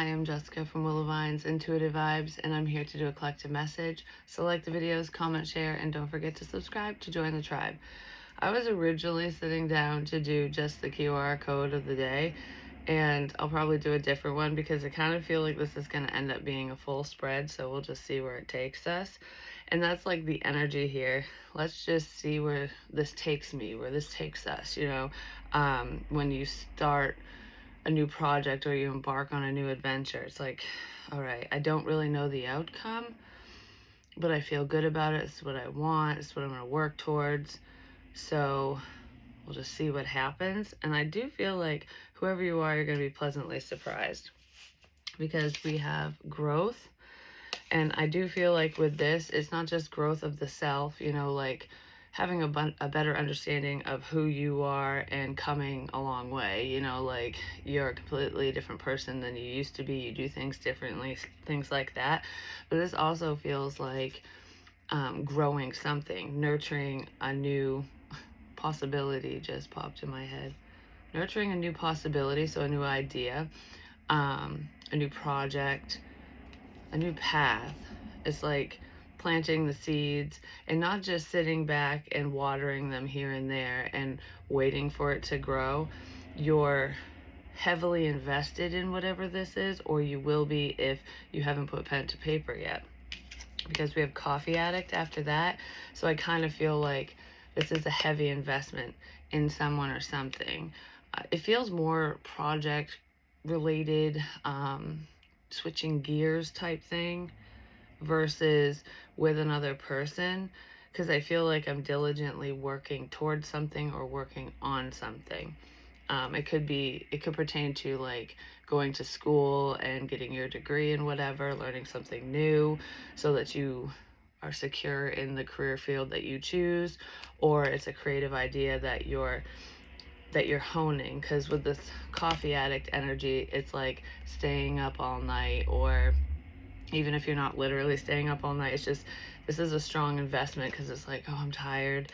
I am Jessica from Willow Vine's Intuitive Vibes, and I'm here to do a collective message. So like the videos, comment, share, and don't forget to subscribe to join the tribe. I was originally sitting down to do just the QR code of the day, and I'll probably do a different one because I kind of feel like this is going to end up being a full spread, so we'll just see where it takes us. And that's like the energy here. Let's just see where this takes me, where this takes us, when you start a new project or you embark on a new adventure. It's like, all right, I don't really know the outcome, but I feel good about it. It's what I want. It's what I'm going to work towards. So we'll just see what happens. And I do feel like whoever you are, you're going to be pleasantly surprised because we have growth. And I do feel like with this, it's not just growth of the self, like having a better understanding of who you are and coming a long way, like you're a completely different person than you used to be. You do things differently, things like that. But this also feels like growing something, nurturing a new possibility just popped in my head. Nurturing a new possibility, so a new idea, a new project, a new path. It's like planting the seeds and not just sitting back and watering them here and there and waiting for it to grow. You're heavily invested in whatever this is, or you will be if you haven't put pen to paper yet, because we have coffee addict after that. So I kind of feel like this is a heavy investment in someone or something. It feels more project related, switching gears type thing versus with another person, because I feel like I'm diligently working towards something or working on something. It could pertain to like going to school and getting your degree and whatever, learning something new so that you are secure in the career field that you choose, or it's a creative idea that you're honing, because with this coffee addict energy, it's like staying up all night, or even if you're not literally staying up all night, it's just, this is a strong investment because it's like, oh, I'm tired.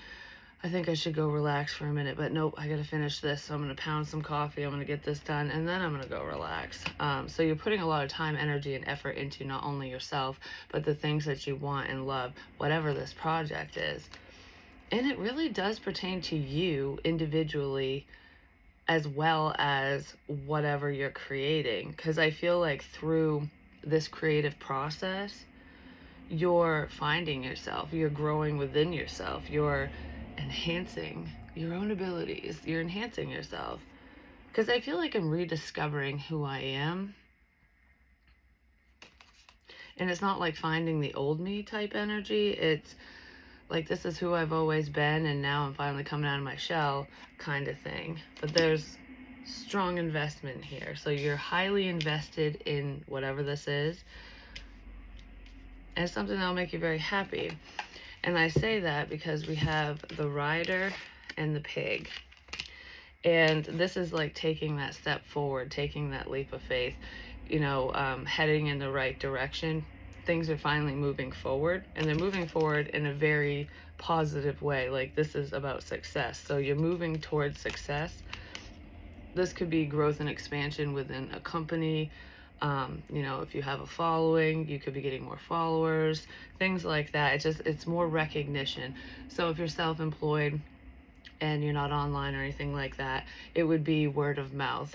I think I should go relax for a minute, but nope, I gotta finish this. So I'm gonna pound some coffee, I'm gonna get this done, and then I'm gonna go relax. So you're putting a lot of time, energy, and effort into not only yourself, but the things that you want and love, whatever this project is. And it really does pertain to you individually as well as whatever you're creating. Because I feel like through this creative process, you're finding yourself, you're growing within yourself, you're enhancing your own abilities, you're enhancing yourself. Because I feel like I'm rediscovering who I am. And it's not like finding the old me type energy. It's like, this is who I've always been, and now I'm finally coming out of my shell kind of thing. But there's strong investment here. So you're highly invested in whatever this is. And it's something that'll make you very happy. And I say that because we have the rider and the pig. And this is like taking that step forward, taking that leap of faith, heading in the right direction. Things are finally moving forward, and they're moving forward in a very positive way. Like, this is about success. So you're moving towards success. This could be growth and expansion within a company. If you have a following, you could be getting more followers, things like that. It's more recognition. So if you're self-employed and you're not online or anything like that, it would be word of mouth.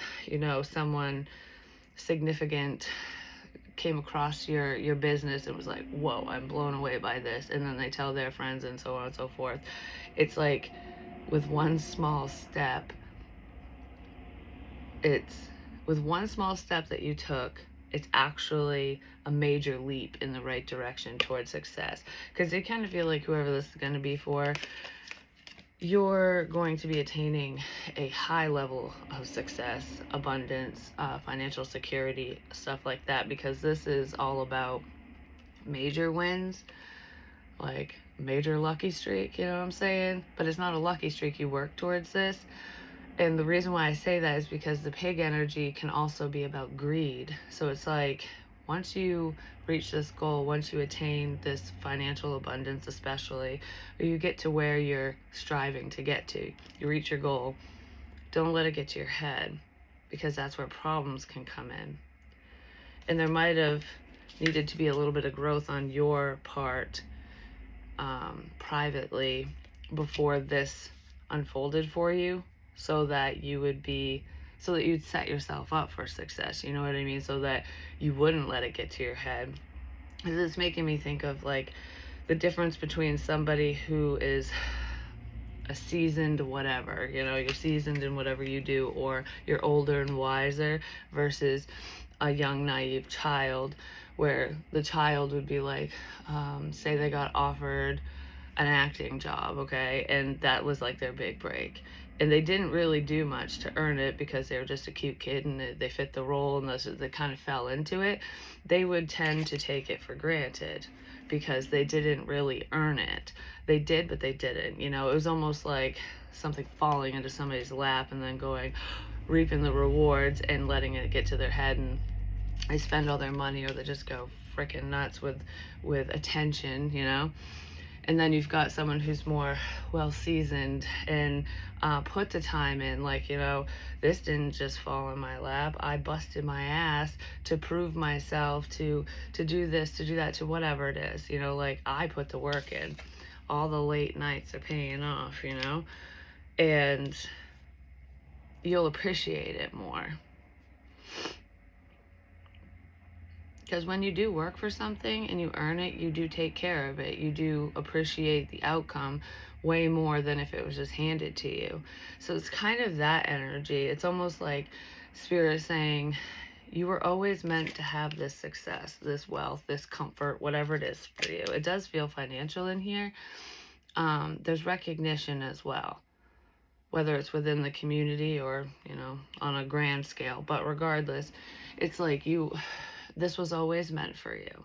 Someone significant came across your business and was like, whoa, I'm blown away by this. And then they tell their friends and so on and so forth. It's like with one small step, that you took, it's actually a major leap in the right direction towards success. Because you kind of feel like whoever this is going to be for, you're going to be attaining a high level of success, abundance, financial security, stuff like that, because this is all about major wins, like major lucky streak, you know what I'm saying? But it's not a lucky streak, you work towards this. And the reason why I say that is because the pig energy can also be about greed. So it's like, once you reach this goal, once you attain this financial abundance especially, or you get to where you're striving to get to, you reach your goal, don't let it get to your head, because that's where problems can come in. And there might have needed to be a little bit of growth on your part privately before this unfolded for you, so that you'd set yourself up for success, you know what I mean? So that you wouldn't let it get to your head. Because it's making me think of like the difference between somebody who is a seasoned whatever, you're seasoned in whatever you do, or you're older and wiser, versus a young naive child, where the child would be like, say they got offered an acting job, okay, and that was like their big break, and they didn't really do much to earn it because they were just a cute kid and they fit the role, and they kind of fell into it. They would tend to take it for granted because they didn't really earn it. They did, but they didn't. It was almost like something falling into somebody's lap and then going, reaping the rewards and letting it get to their head, and they spend all their money, or they just go freaking nuts with attention. And then you've got someone who's more well seasoned and put the time in, like, this didn't just fall in my lap. I busted my ass to prove myself, to do this, to do that, to whatever it is, like, I put the work in. All the late nights are paying off, and you'll appreciate it more. Because when you do work for something and you earn it, you do take care of it. You do appreciate the outcome way more than if it was just handed to you. So it's kind of that energy. It's almost like Spirit saying, you were always meant to have this success, this wealth, this comfort, whatever it is for you. It does feel financial in here. There's recognition as well, whether it's within the community or, on a grand scale. But regardless, it's like this was always meant for you.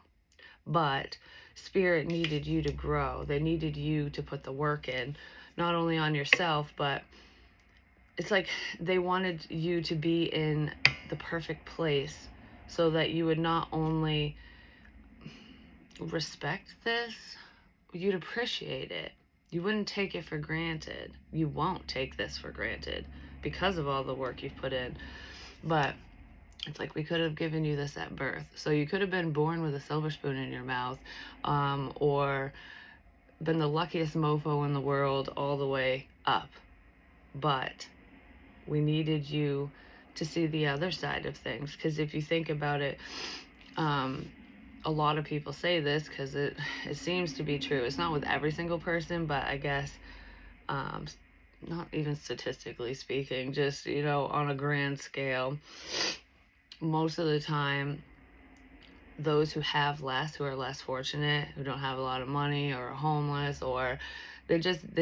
But Spirit needed you to grow. They needed you to put the work in, not only on yourself, but it's like they wanted you to be in the perfect place so that you would not only respect this, you'd appreciate it. You wouldn't take it for granted. You won't take this for granted because of all the work you've put in. But it's like we could have given you this at birth. So you could have been born with a silver spoon in your mouth, or been the luckiest mofo in the world all the way up. But we needed you to see the other side of things. Because if you think about it, a lot of people say this because it seems to be true. It's not with every single person, but I guess not even statistically speaking, just, on a grand scale, most of the time, those who have less, who are less fortunate, who don't have a lot of money, or are homeless, or they're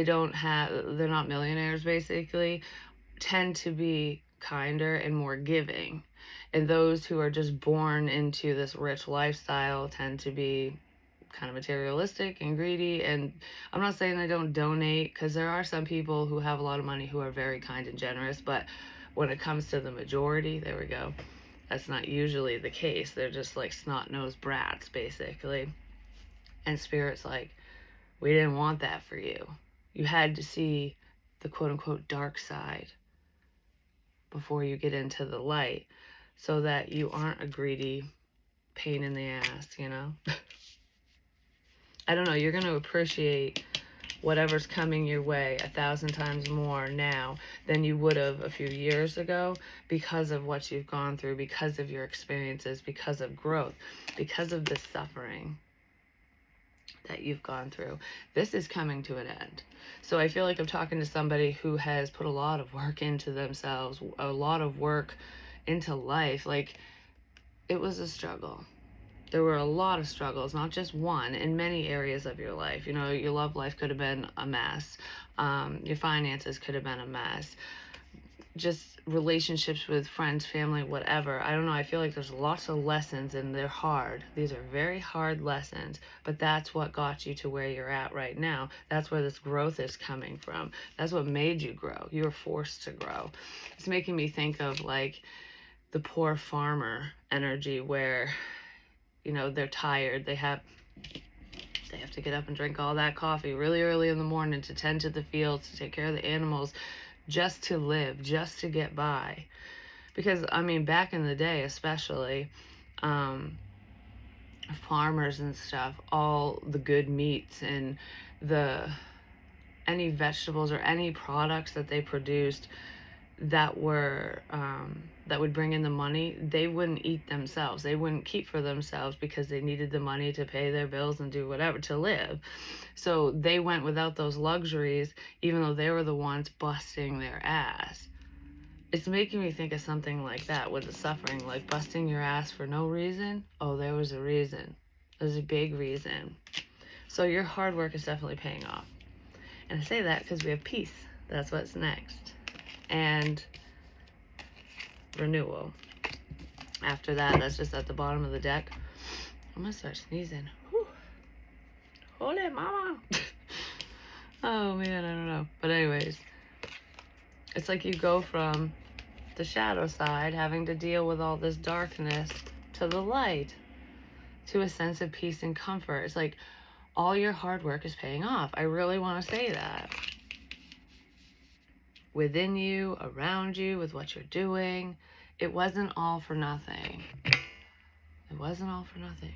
not millionaires basically, tend to be kinder and more giving. And those who are just born into this rich lifestyle tend to be kind of materialistic and greedy. And I'm not saying they don't donate, because there are some people who have a lot of money who are very kind and generous, but when it comes to the majority, there we go, that's not usually the case. They're just like snot-nosed brats, basically. And Spirit's like, we didn't want that for you. You had to see the quote-unquote dark side before you get into the light, so that you aren't a greedy pain in the ass, I don't know, you're going to appreciate whatever's coming your way 1,000 times more now than you would have a few years ago, because of what you've gone through, because of your experiences, because of growth, because of the suffering that you've gone through. This is coming to an end. So I feel like I'm talking to somebody who has put a lot of work into themselves, a lot of work into life. Like, it was a struggle. There were a lot of struggles, not just one, in many areas of your life. Your love life could have been a mess. Your finances could have been a mess. Just relationships with friends, family, whatever. I don't know. I feel like there's lots of lessons, and they're hard. These are very hard lessons, but that's what got you to where you're at right now. That's where this growth is coming from. That's what made you grow. You were forced to grow. It's making me think of like the poor farmer energy, where they're tired. They have to get up and drink all that coffee really early in the morning to tend to the fields, to take care of the animals, just to live, just to get by. Because, back in the day especially, um, farmers and stuff, all the good meats and the any vegetables or any products that they produced that were that would bring in the money, they wouldn't eat themselves. They wouldn't keep for themselves because they needed the money to pay their bills and do whatever to live. So they went without those luxuries, even though they were the ones busting their ass. It's making me think of something like that with the suffering, like busting your ass for no reason. Oh, there was a reason. There's a big reason. So your hard work is definitely paying off. And I say that because we have peace. That's what's next. And renewal. After that, that's just at the bottom of the deck. I'm gonna start sneezing. Whew. Holy mama. Oh man, I don't know. But anyways, it's like you go from the shadow side, having to deal with all this darkness, to the light, to a sense of peace and comfort. It's like all your hard work is paying off. I really want to say that. Within you, around you, with what you're doing, it wasn't all for nothing. It wasn't all for nothing.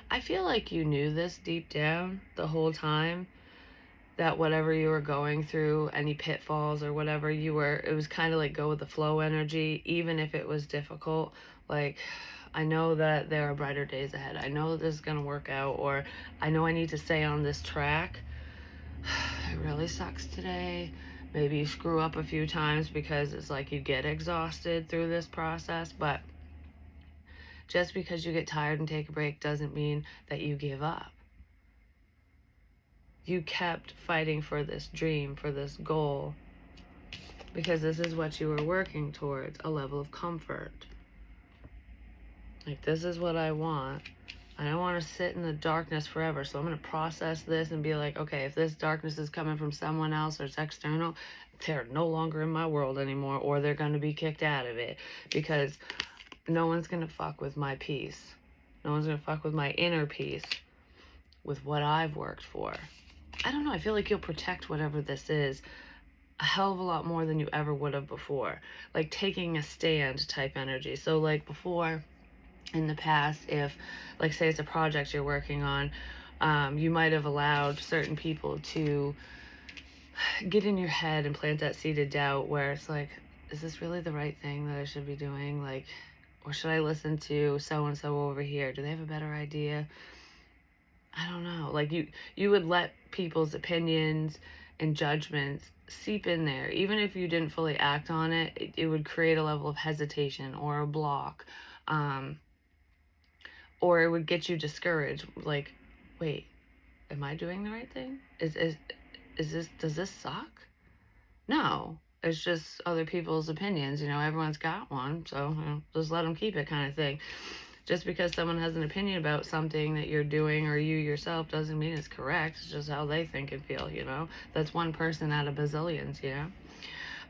I feel like you knew this deep down the whole time, that whatever you were going through, any pitfalls or whatever, it was kind of like go with the flow energy, even if it was difficult. Like, I know that there are brighter days ahead. I know this is going to work out, or I know I need to stay on this track. It really sucks today. Maybe you screw up a few times because it's like you get exhausted through this process, but just because you get tired and take a break doesn't mean that you give up. You kept fighting for this dream, for this goal, because this is what you were working towards, a level of comfort. Like, this is what I want. I don't want to sit in the darkness forever, so I'm going to process this and be like, okay, if this darkness is coming from someone else or it's external, they're no longer in my world anymore, or they're going to be kicked out of it, because no one's going to fuck with my peace. No one's going to fuck with my inner peace, with what I've worked for. I don't know, I feel like you'll protect whatever this is a hell of a lot more than you ever would have before. Like taking a stand type energy. So like before, in the past, if, like, say it's a project you're working on, you might have allowed certain people to get in your head and plant that seed of doubt where it's like, is this really the right thing that I should be doing? Like, or should I listen to so-and-so over here? Do they have a better idea? I don't know. Like, you would let people's opinions and judgments seep in there. Even if you didn't fully act on it, it would create a level of hesitation or a block. Or it would get you discouraged. Like, wait, am I doing the right thing? Does this suck? No, it's just other people's opinions. Everyone's got one, so just let them keep it, kind of thing. Just because someone has an opinion about something that you're doing or you yourself doesn't mean it's correct. It's just how they think and feel, That's one person out of bazillions,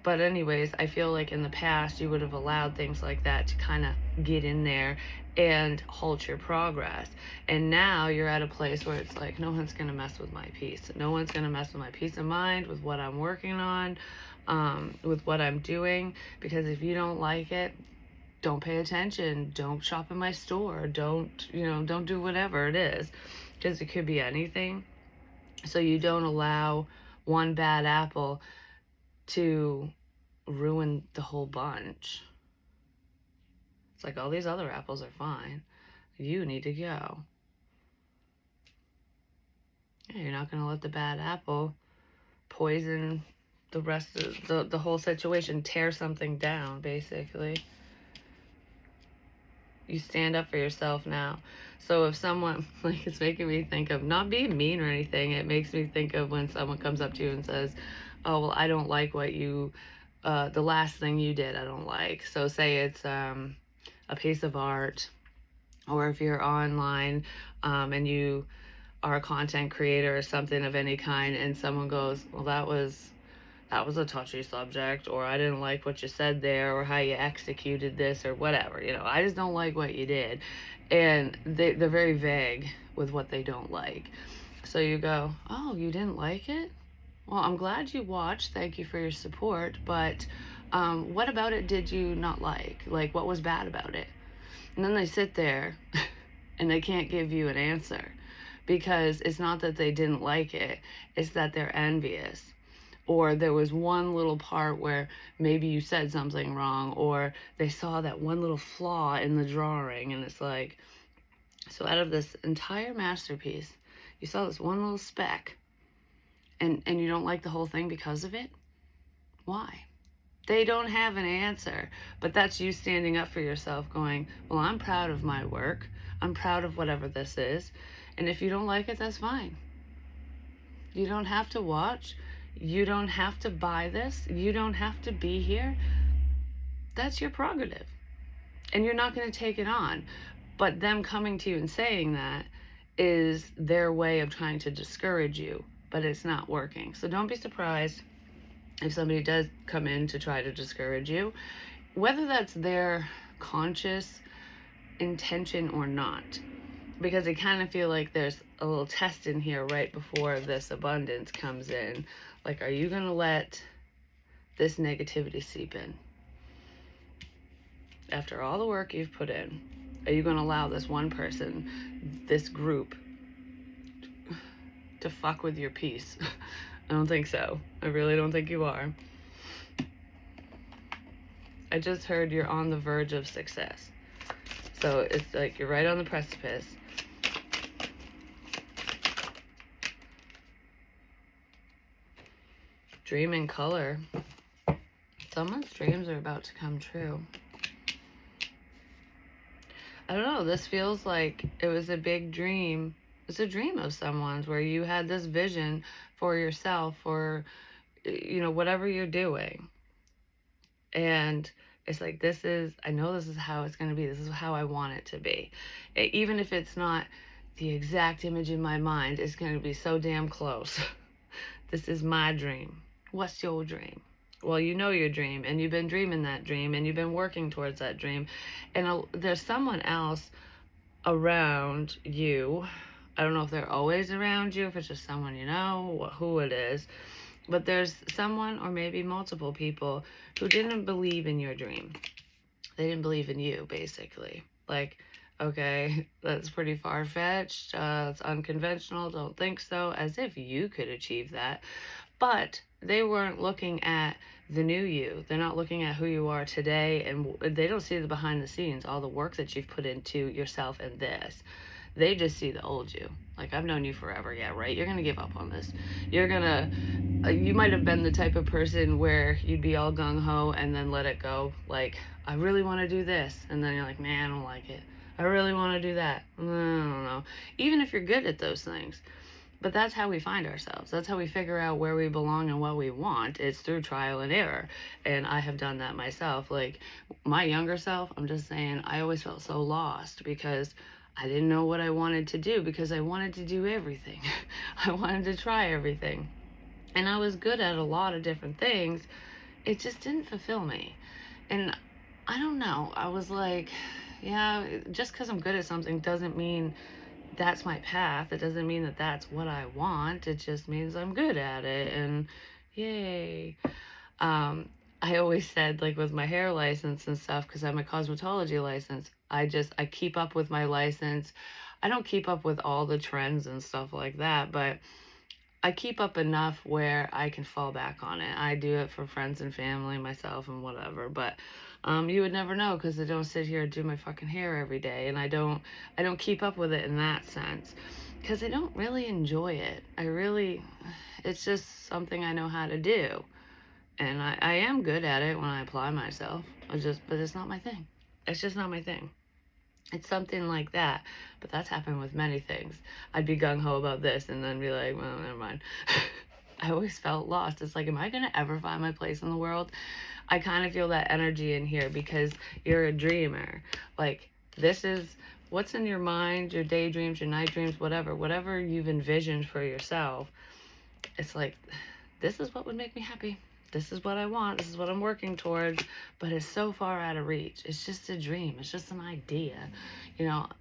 But anyways, I feel like in the past you would have allowed things like that to kind of get in there and halt your progress. And now you're at a place where it's like, no one's going to mess with my peace. No one's going to mess with my peace of mind, with what I'm working on, with what I'm doing. Because if you don't like it, don't pay attention. Don't shop in my store. Don't do whatever it is. Because it could be anything. So you don't allow one bad apple to ruin the whole bunch. It's like, all these other apples are fine. You need to go. Yeah, you're not going to let the bad apple poison the rest of the whole situation, tear something down, basically. You stand up for yourself now. So if someone, like, it's making me think of, not being mean or anything, it makes me think of when someone comes up to you and says, oh, well, I don't like what you, the last thing you did, I don't like. So say it's a piece of art, or if you're online and you are a content creator or something of any kind, and someone goes, well, that was a touchy subject, or I didn't like what you said there, or how you executed this, or whatever, I just don't like what you did. And they're very vague with what they don't like. So you go, oh, you didn't like it? well, I'm glad you watched. Thank you for your support. But what about it did you not like? Like, what was bad about it? And then they sit there and they can't give you an answer because it's not that they didn't like it, it's that they're envious. Or there was one little part where maybe you said something wrong, or they saw that one little flaw in the drawing, and it's like, so out of this entire masterpiece, you saw this one little speck, and you don't like the whole thing because of it? Why? They don't have an answer, but that's you standing up for yourself going, well, I'm proud of my work. I'm proud of whatever this is. And if you don't like it, that's fine. You don't have to watch. You don't have to buy this. You don't have to be here. That's your prerogative. And you're not going to take it on. But them coming to you and saying that is their way of trying to discourage you, but it's not working. So don't be surprised if somebody does come in to try to discourage you, whether that's their conscious intention or not. Because I kind of feel like there's a little test in here right before this abundance comes in. Like, are you going to let this negativity seep in? After all the work you've put in, are you going to allow this one person, this group, to fuck with your peace? I don't think so. I really don't think you are. I just heard you're on the verge of success. So it's like you're right on the precipice. Dream in color. Someone's dreams are about to come true. I don't know. This feels like it was a big dream. It's a dream of someone's where you had this vision for yourself or, whatever you're doing. And it's like, I know this is how it's going to be. This is how I want it to be. Even if it's not the exact image in my mind, it's going to be so damn close. This is my dream. What's your dream? Well, you know your dream, and you've been dreaming that dream, and you've been working towards that dream. And there's someone else around you. I don't know if they're always around you, if it's just someone you know, who it is. But there's someone, or maybe multiple people, who didn't believe in your dream. They didn't believe in you, basically. Like, okay, that's pretty far-fetched. It's unconventional. Don't think so. As if you could achieve that. But they weren't looking at the new you. They're not looking at who you are today, and they don't see the behind the scenes, all the work that you've put into yourself and this. They just see the old you. Like, I've known you forever. Yeah, right? You're going to give up on this. You might have been the type of person where you'd be all gung-ho and then let it go. Like, I really want to do this. And then you're like, man, I don't like it. I really want to do that. I don't know. Even if you're good at those things. But that's how we find ourselves. That's how we figure out where we belong and what we want. It's through trial and error. And I have done that myself. Like, my younger self, I'm just saying, I always felt so lost because I didn't know what I wanted to do, because I wanted to do everything. I wanted to try everything. And I was good at a lot of different things. It just didn't fulfill me. And I don't know. I was like, yeah, just because I'm good at something doesn't mean that's my path. It doesn't mean that that's what I want. It just means I'm good at it, and yay. I always said, like, with my hair license and stuff, because I'm a cosmetology license, I keep up with my license. I don't keep up with all the trends and stuff like that, but I keep up enough where I can fall back on it. I do it for friends and family, myself, and whatever, but you would never know, because I don't sit here and do my fucking hair every day, and I don't keep up with it in that sense, because I don't really enjoy it. It's just something I know how to do, and I am good at it when I apply myself. But it's not my thing. It's just not my thing. It's something like that. But that's happened with many things. I'd be gung-ho about this and then be like, well, never mind. I always felt lost. It's like, am I going to ever find my place in the world? I kind of feel that energy in here, because you're a dreamer. Like, this is what's in your mind, your daydreams, your night dreams, whatever you've envisioned for yourself. It's like, this is what would make me happy. This is what I want. This is what I'm working towards. But it's so far out of reach. It's just a dream. It's just an idea,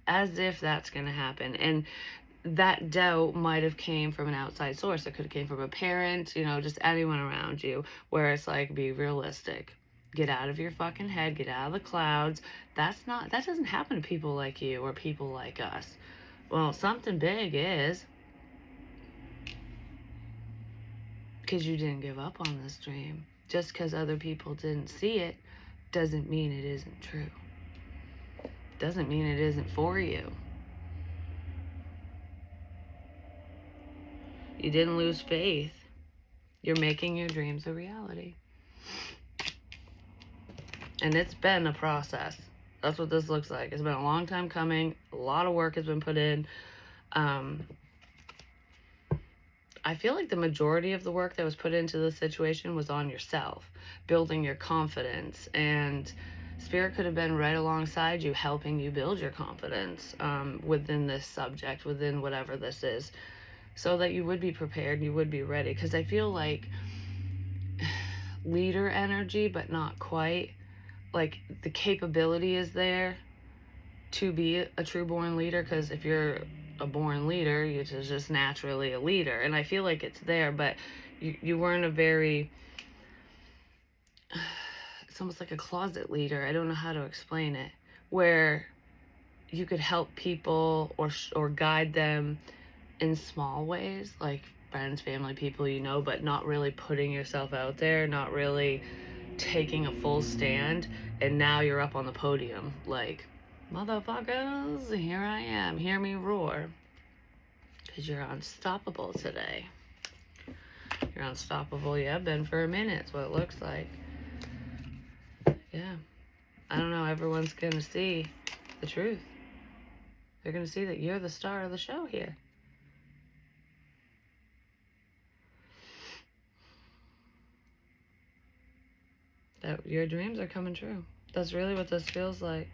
as if that's going to happen. And that doubt might have came from an outside source. It could have came from a parent, you know, just anyone around you, where it's like, be realistic. Get out of your fucking head, get out of the clouds. That doesn't happen to people like you or people like us. Well, something big is, because you didn't give up on this dream. Just because other people didn't see it doesn't mean it isn't true. Doesn't mean it isn't for you. You didn't lose faith. You're making your dreams a reality. And it's been a process. That's what this looks like. It's been a long time coming. A lot of work has been put in. I feel like the majority of the work that was put into this situation was on yourself, building your confidence. And Spirit could have been right alongside you, helping you build your confidence within this subject, within whatever this is, so that you would be prepared, you would be ready. Because I feel like leader energy, but not quite. Like the capability is there to be a true born leader, because if you're a born leader, you're just naturally a leader. And I feel like it's there, but you weren't a very, it's almost like a closet leader. I don't know how to explain it, where you could help people or guide them in small ways, like friends, family, people you know, but not really putting yourself out there, not really taking a full stand. And now you're up on the podium like, motherfuckers, here I am, hear me roar, because you're unstoppable today. You're unstoppable. You have been for a minute. It's what it looks like. Yeah, I don't know, everyone's gonna see the truth. They're gonna see that you're the star of the show here. That your dreams are coming true. That's really what this feels like.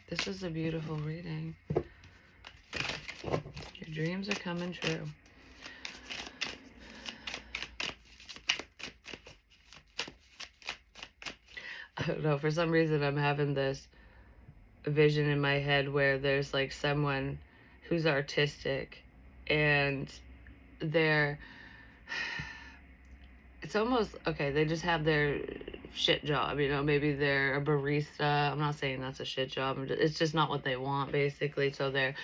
This is a beautiful reading. Your dreams are coming true. I don't know, for some reason I'm having this vision in my head where there's like someone who's artistic and they're, it's almost, okay, they just have their shit job, you know, maybe they're a barista. I'm not saying that's a shit job. It's just not what they want, basically. So they're,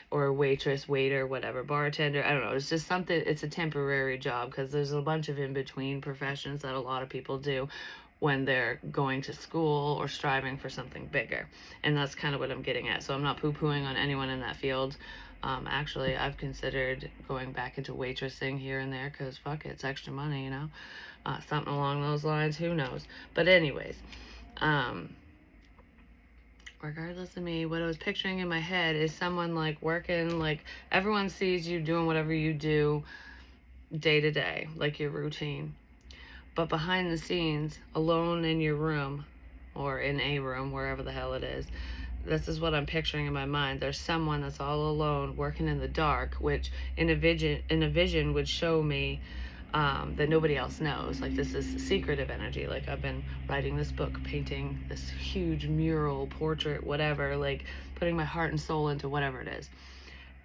or a waitress, waiter, whatever, bartender, I don't know. It's just something, it's a temporary job, because there's a bunch of in-between professions that a lot of people do when they're going to school or striving for something bigger. And that's kind of what I'm getting at. So I'm not poo-pooing on anyone in that field. Actually, I've considered going back into waitressing here and there, because fuck it, it's extra money, you know? Something along those lines, who knows? But anyways, regardless of me, what I was picturing in my head is someone like working, like everyone sees you doing whatever you do day to day, like your routine. But behind the scenes, alone in your room, or in a room, wherever the hell it is, this is what I'm picturing in my mind. There's someone that's all alone working in the dark, which in a vision would show me that nobody else knows. Like, this is secretive energy. Like, I've been writing this book, painting this huge mural, portrait, whatever, like putting my heart and soul into whatever it is.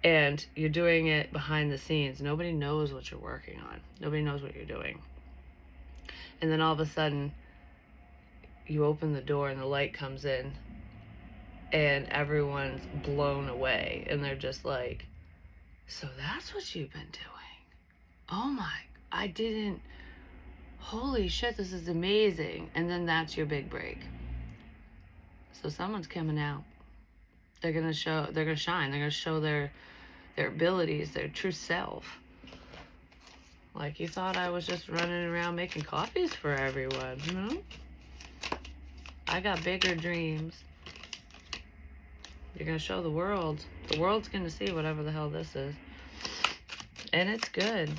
And you're doing it behind the scenes. Nobody knows what you're working on. Nobody knows what you're doing. And then all of a sudden, you open the door and the light comes in, and everyone's blown away. And they're just like, so that's what you've been doing? Oh my, I didn't, holy shit, this is amazing. And then that's your big break. So someone's coming out. They're gonna shine, they're gonna show their abilities, their true self. Like, you thought I was just running around making coffees for everyone, you know? I got bigger dreams. You're gonna show the world. The world's gonna see whatever the hell this is. And it's good.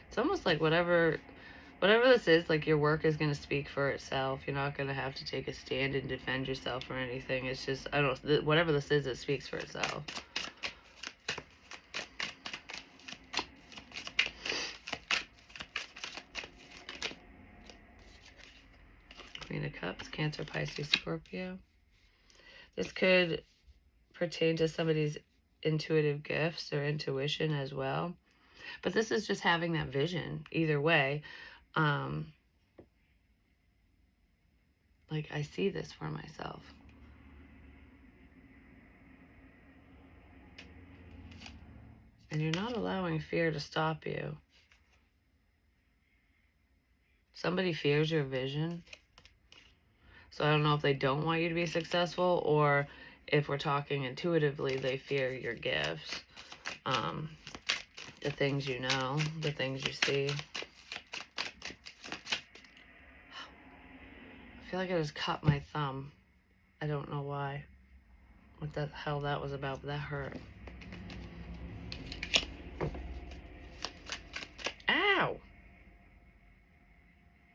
It's almost like whatever this is, like, your work is going to speak for itself. You're not going to have to take a stand and defend yourself or anything. It's just, I don't know, whatever this is, it speaks for itself. Queen of Cups, Cancer, Pisces, Scorpio. This could pertain to somebody's intuitive gifts or intuition as well. But this is just having that vision either way. Like, I see this for myself. And you're not allowing fear to stop you. Somebody fears your vision. So I don't know if they don't want you to be successful, or if we're talking intuitively, they fear your gifts. The things you know, the things you see. I feel like I just cut my thumb. I don't know why. What the hell that was about, but that hurt. Ow!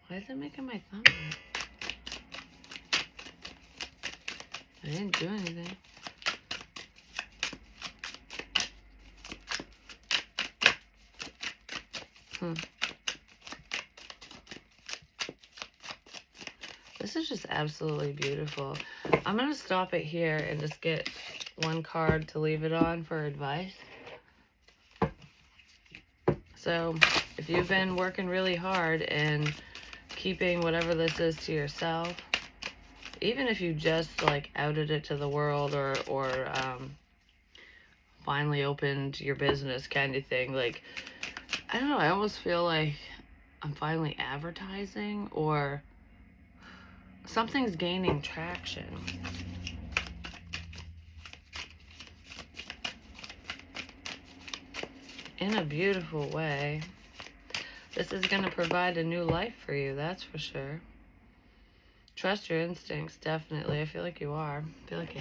Why is it making my thumb hurt? I didn't do anything. This is just absolutely beautiful. I'm going to stop it here and just get one card to leave it on for advice. So if you've been working really hard and keeping whatever this is to yourself, even if you just like outed it to the world, or finally opened your business kind of thing, like, I don't know, I almost feel like I'm finally advertising, or something's gaining traction. In a beautiful way. This is going to provide a new life for you, that's for sure. Trust your instincts, definitely. I feel like you are. I feel like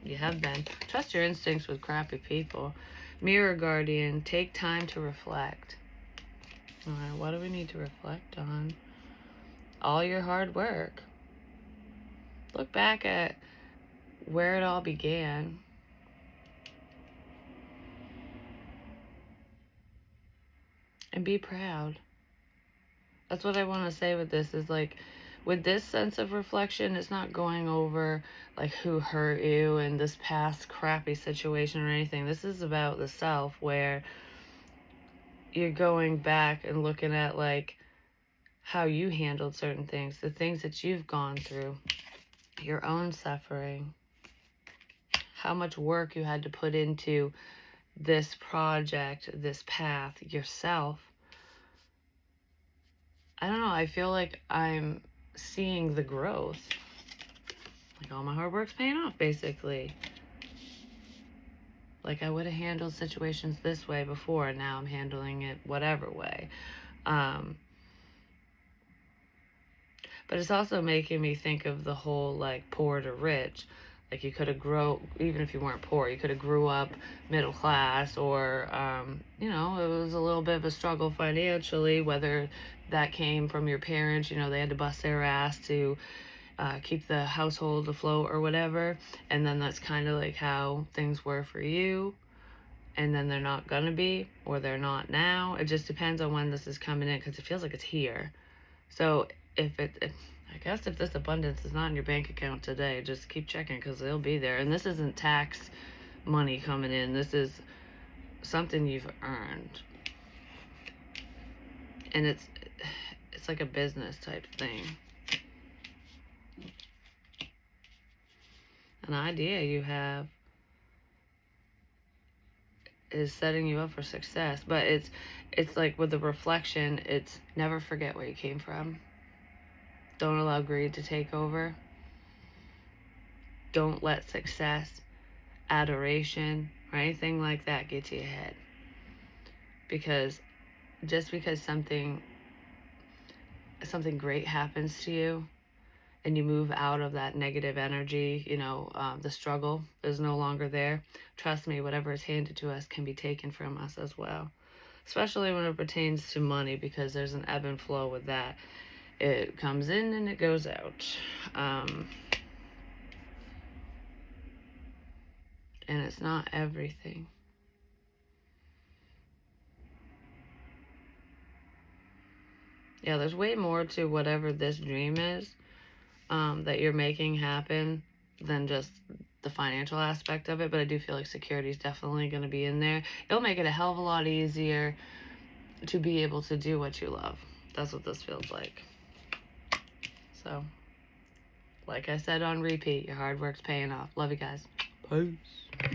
you have been. Trust your instincts with crappy people. Mirror guardian, take time to reflect. All right, what do we need to reflect on? All your hard work. Look back at where it all began. And be proud. That's what I want to say with this, is like, with this sense of reflection, it's not going over like who hurt you and this past crappy situation or anything. This is about the self, where you're going back and looking at like how you handled certain things, the things that you've gone through, your own suffering, how much work you had to put into this project, this path, yourself. I don't know, I feel like I'm seeing the growth. Like, all my hard work's paying off, basically. Like, I would have handled situations this way before, and now I'm handling it whatever way. But it's also making me think of the whole, like, poor to rich. Like, you could have even if you weren't poor, you could have grew up middle class, or, you know, it was a little bit of a struggle financially, whether that came from your parents, you know, they had to bust their ass to keep the household afloat or whatever. And then that's kind of like how things were for you. And then they're not going to be, or they're not now. It just depends on when this is coming in, because it feels like it's here. So I guess if this abundance is not in your bank account today, just keep checking, because it'll be there. And this isn't tax money coming in. This is something you've earned. And it's like a business type thing. An idea you have is setting you up for success. But it's like with the reflection, it's never forget where you came from. Don't allow greed to take over. Don't let success, adoration, or anything like that get to your head. Because just because something great happens to you, and you move out of that negative energy, you know, the struggle is no longer there. Trust me, whatever is handed to us can be taken from us as well. Especially when it pertains to money, because there's an ebb and flow with that. It comes in and it goes out. And it's not everything. Yeah, there's way more to whatever this dream is. that you're making happen than just the financial aspect of it. But I do feel like security is definitely going to be in there. It'll make it a hell of a lot easier to be able to do what you love. That's what this feels like. So, like I said on repeat, your hard work's paying off. Love you guys. Peace.